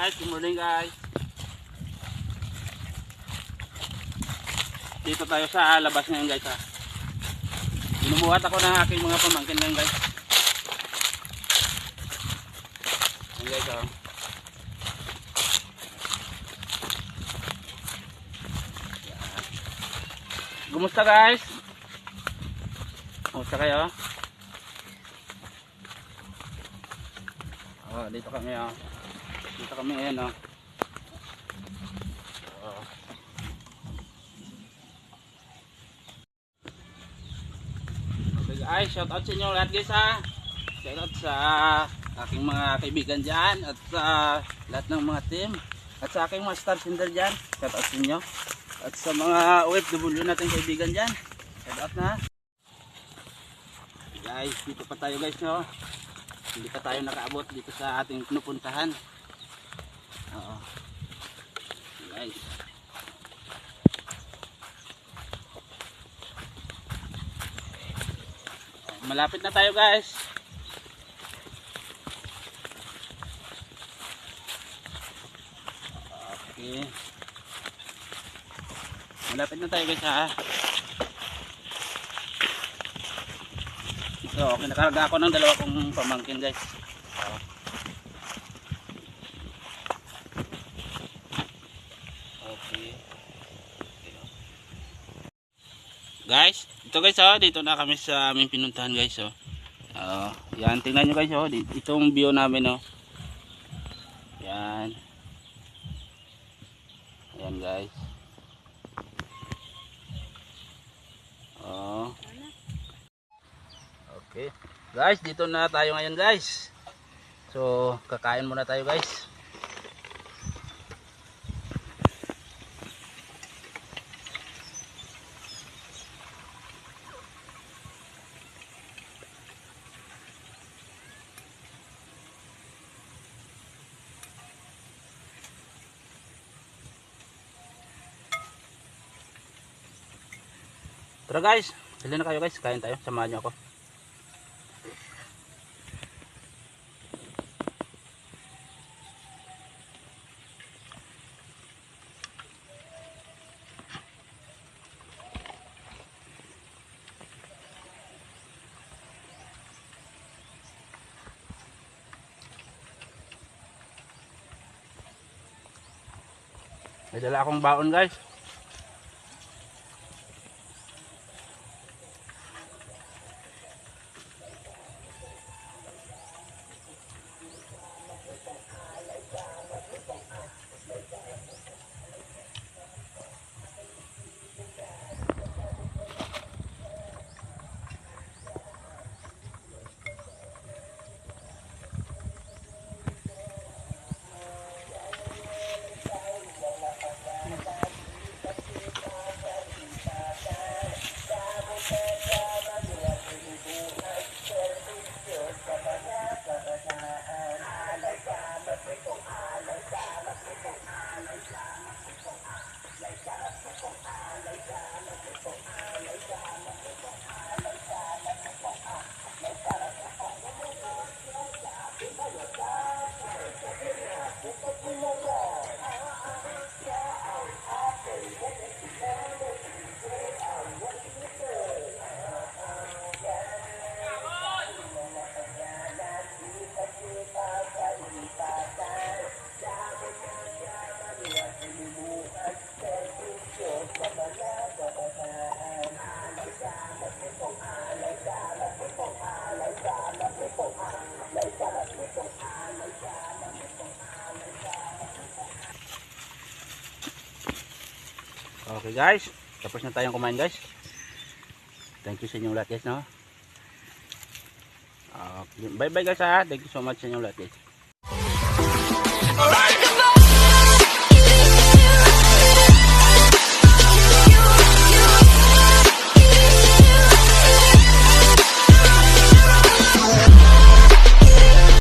guys, good morning guys. Dito tayo sa labas ngayon guys ha. Binumuhat ako ng aking mga pamangkin ngayon guys. Ayan guys oh. Kumusta guys? Kumusta kayo? Oh, dito kami oh. Dito kami ngayon oh. Oh. Okay guys, shout out sa inyo lahat guys ha. Shout out sa aking mga kaibigan dyan at sa lahat ng mga team at sa aking mga star sender dyan. Shout out sa inyo at sa mga OFW natin kaibigan dyan. Shout out na. Okay guys, dito pa tayo guys no. Hindi pa tayo nakaabot dito sa ating pinupuntahan. Oo. Guys. Malapit na tayo guys. Okay. Malapit na tayo guys ha. So, kinakarga ako ng dalawa kong pamangkin guys. Okay. Guys, ito guys oh, dito na kami sa aming pinuntahan guys oh. Yan, tingnan nyo guys oh, itong view namin oh. Yan. Yan guys. Oh. Okay. Guys, dito na tayo ngayon guys. So, kakain muna tayo guys. Tara guys, dali na kayo guys, kain tayo, samahan nyo ako. May dala akong baon guys. Okay guys, tapos na tayong kumain guys. Thank you sa inyong lahat guys no. Bye bye guys ha. Thank you so much sa inyong lahat guys.